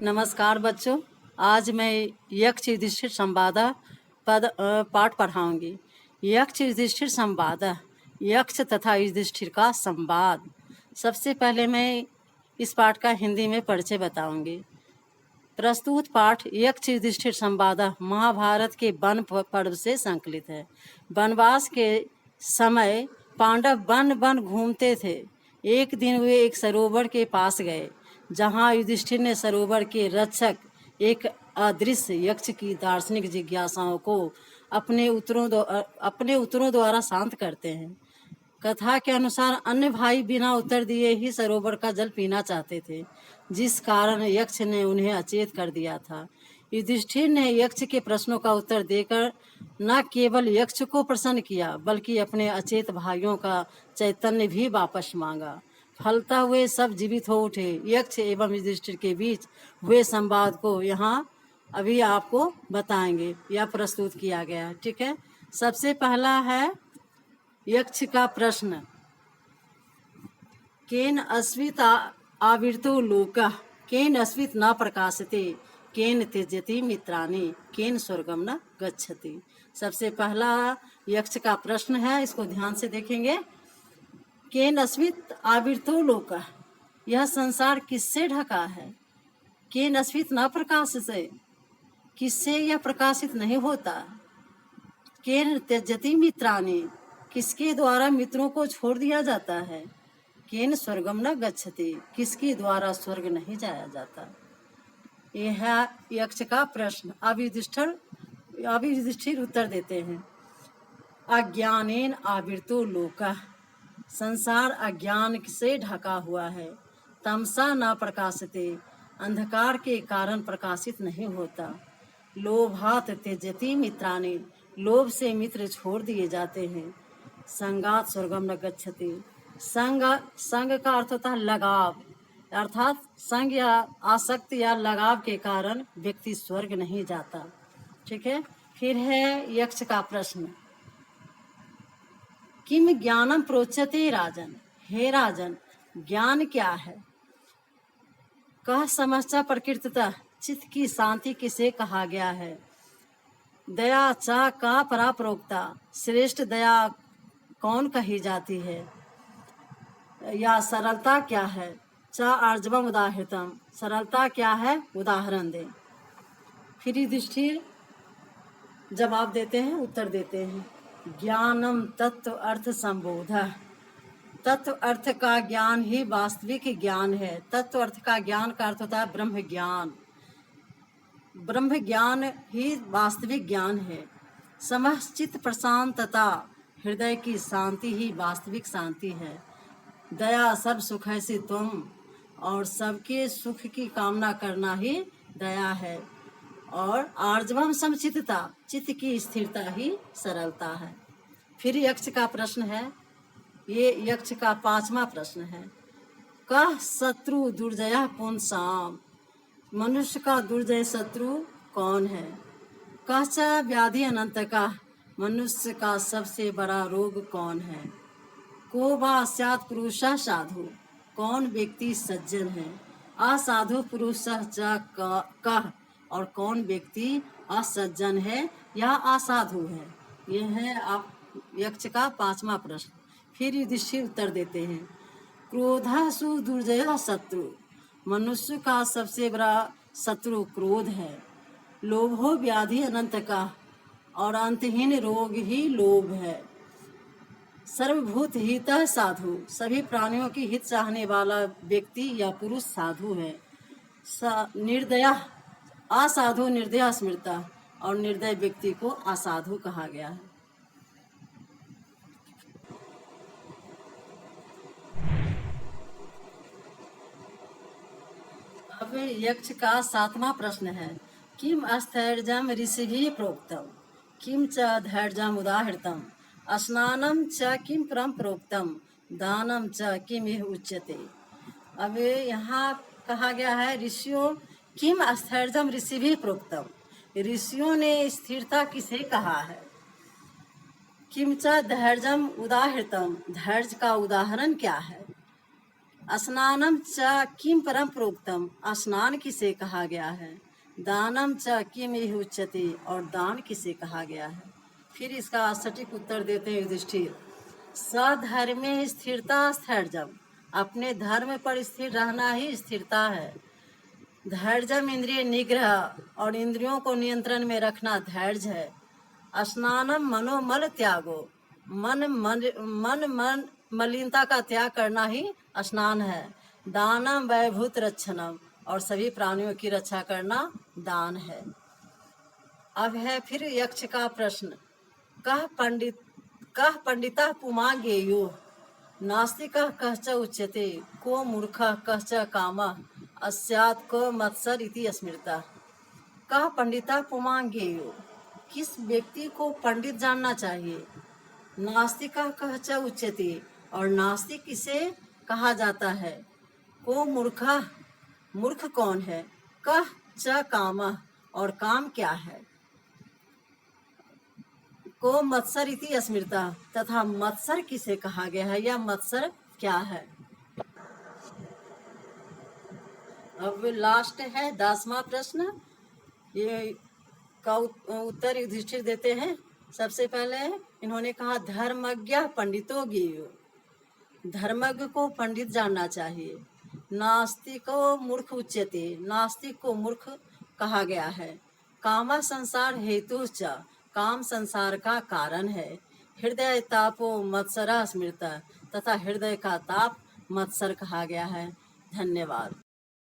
नमस्कार बच्चों। आज मैं यक्ष युधिष्ठिर संवाद पाठ पढ़ाऊंगी। यक्ष युधिष्ठिर संवाद, यक्ष तथा युधिष्ठिर का संवाद। सबसे पहले मैं इस पाठ का हिंदी में परिचय बताऊंगी। प्रस्तुत पाठ यक्ष युधिष्ठिर संवाद महाभारत के वन पर्व से संकलित है। वनवास के समय पांडव वन वन घूमते थे। एक दिन वे एक सरोवर के पास गए, जहाँ युधिष्ठिर ने सरोवर के रक्षक एक अदृश्य यक्ष की दार्शनिक जिज्ञासाओं को अपने उत्तरों द्वारा शांत करते हैं। कथा के अनुसार अन्य भाई बिना उत्तर दिए ही सरोवर का जल पीना चाहते थे, जिस कारण यक्ष ने उन्हें अचेत कर दिया था। युधिष्ठिर ने यक्ष के प्रश्नों का उत्तर देकर न केवल यक्ष को प्रसन्न किया, बल्कि अपने अचेत भाइयों का चैतन्य भी वापस मांगा। फलतः हुए सब जीवित हो उठे। यक्ष एवं युधिष्ठिर के बीच हुए संवाद को यहाँ अभी आपको बताएंगे, यह प्रस्तुत किया गया है। ठीक है, सबसे पहला है यक्ष का प्रश्न। केन अस्वित आविर्तो लोकः, केन अस्वित न प्रकाशते, केन त्यजति मित्राणि, केन स्वर्गम न गच्छति। सबसे पहला यक्ष का प्रश्न है, इसको ध्यान से देखेंगे। केन अस्वित आविर्तो लोकः, यह संसार किससे ढका है। केन अस्वित न प्रकाशते, किससे यह प्रकाशित नहीं होता। केन त्यजति मित्राणि, किसके द्वारा मित्रों को छोड़ दिया जाता है। केन स्वर्गम न गच्छति, किसके द्वारा स्वर्ग नहीं जाया जाता। यह है यक्ष का प्रश्न। अब युधिष्ठिर उत्तर देते हैं। अज्ञानेन आवृतो लोकः, संसार अज्ञान से ढका हुआ है। तमसा न प्रकाशते, अंधकार के कारण प्रकाशित नहीं होता। लोभात त्यजति मित्राणि, लोभ से मित्र छोड़ दिए जाते हैं। संगात स्वर्गम न गच्छति, संग का अर्थ होता है लगाव, अर्थात संग या आसक्ति या लगाव के कारण व्यक्ति स्वर्ग नहीं जाता। ठीक है, फिर है यक्ष का प्रश्न। किम ज्ञानम प्रोच्यते राजन, हे राजन ज्ञान क्या है। कह समस्या प्रकृततः, चित्त की शांति किसे कहा गया है। दया चा का परा प्रोक्ता, श्रेष्ठ दया कौन कही जाती है। या सरलता क्या है। चा आर्जवम उदाहृतम, सरलता क्या है, उदाहरण दे। फिर युधिष्ठिर जवाब देते हैं, उत्तर देते हैं। ज्ञानम तत्व अर्थ संबोध, तत्व अर्थ का ज्ञान ही वास्तविक ज्ञान है। तत्व अर्थ का ज्ञान का अर्थ होता है ब्रह्म ज्ञान। ब्रह्म ज्ञान ही वास्तविक ज्ञान है। समश्चित प्रशांतता, हृदय की शांति ही वास्तविक शांति है। दया सब सुख है से तुम, और सबके सुख की कामना करना ही दया है। और आर्जवम समचित्तता, चित्त की स्थिरता ही सरलता है। फिर यक्ष का प्रश्न है, ये यक्ष का 5वां प्रश्न है। कह शत्रु दुर्जय पुंसाम, मनुष्य का दुर्जय शत्रु कौन है। कह च व्याधि अनंत का, मनुष्य का सबसे बड़ा रोग कौन है। को वा स्यात् पुरुषः साधु, कौन व्यक्ति सज्जन है। असाधु पुरुषः च कह, और कौन व्यक्ति असज्जन है या असाधु है। यह है आप यक्ष का 5वां प्रश्न। फिर युधिष्ठिर उत्तर देते हैं। क्रोधः सु दुर्जय शत्रु, मनुष्य का सबसे बड़ा शत्रु क्रोध है। लोभो व्याधि अनंत का, और अंतहीन रोग ही लोभ है। सर्वभूत हितः साधु, सभी प्राणियों की हित चाहने वाला व्यक्ति या पुरुष साधु है। निर्दया असाधु निर्दया स्मृता, और निर्दय व्यक्ति को असाधु कहा गया है। अब यक्ष का 7वां प्रश्न है। किम स्थैर्यम ऋषिभिः प्रोक्तम, किम च धैर्यम उदाहृतम, स्नानम च किम परम प्रोक्तम, दानम च किम यह उच्यते। अब यहाँ कहा गया है ऋषियों, किम स्थैर्यम ऋषिभिः प्रोक्तम, ऋषियों ने स्थिरता किसे कहा है। किम च धैर्यम उदाहृतम, धैर्य का उदाहरण क्या है। स्नानम च किम परम प्रोक्तम, स्नान किसे कहा गया है। दानम च किम इह उच्यते, और दान किसे कहा गया है। फिर इसका सटीक उत्तर देते हैं युधिष्ठिर। स्वधर्मे स्थिरता स्थैर्यम, अपने धर्म पर स्थिर रहना ही स्थिरता है। धैर्यम इंद्रिय निग्रह, और इंद्रियों को नियंत्रण में रखना धैर्य है। स्नानम मनोमल त्यागो, मन मलिनता का त्याग करना ही स्नान है। दानम वैभूत रक्षणम, और सभी प्राणियों की रक्षा करना दान है। अब है फिर यक्ष का प्रश्न। कह पंडिता पुमांगेयो, नास्तिकः कः च उच्यते, को मूर्खः कः च कामः, अस्यात् को मत्सर इति स्मृतः। कह पंडिता पुमांगेयो, किस व्यक्ति को पंडित जानना चाहिए। नास्तिकः कः च उच्यते, और नास्तिक किसे कहा जाता है। को मूर्खः, मूर्ख कौन है। कः च कामः, और काम क्या है। को मत्सर इति स्मृता, तथा मत्सर किसे कहा गया है, या मत्सर क्या है। अब लास्ट है 10वां प्रश्न। ये का उत्तर युधिष्ठिर देते हैं। सबसे पहले इन्होंने कहा धर्मज्ञ पंडितो ज्ञेयो, धर्मज्ञ को पंडित जानना चाहिए। नास्तिको मूर्ख उच्यते, नास्तिक को मूर्ख कहा गया है। कामा संसार हेतु च, काम संसार का कारण है। हृदय तापो मत्सरा स्मृता, तथा हृदय का ताप मत्सर कहा गया है। धन्यवाद।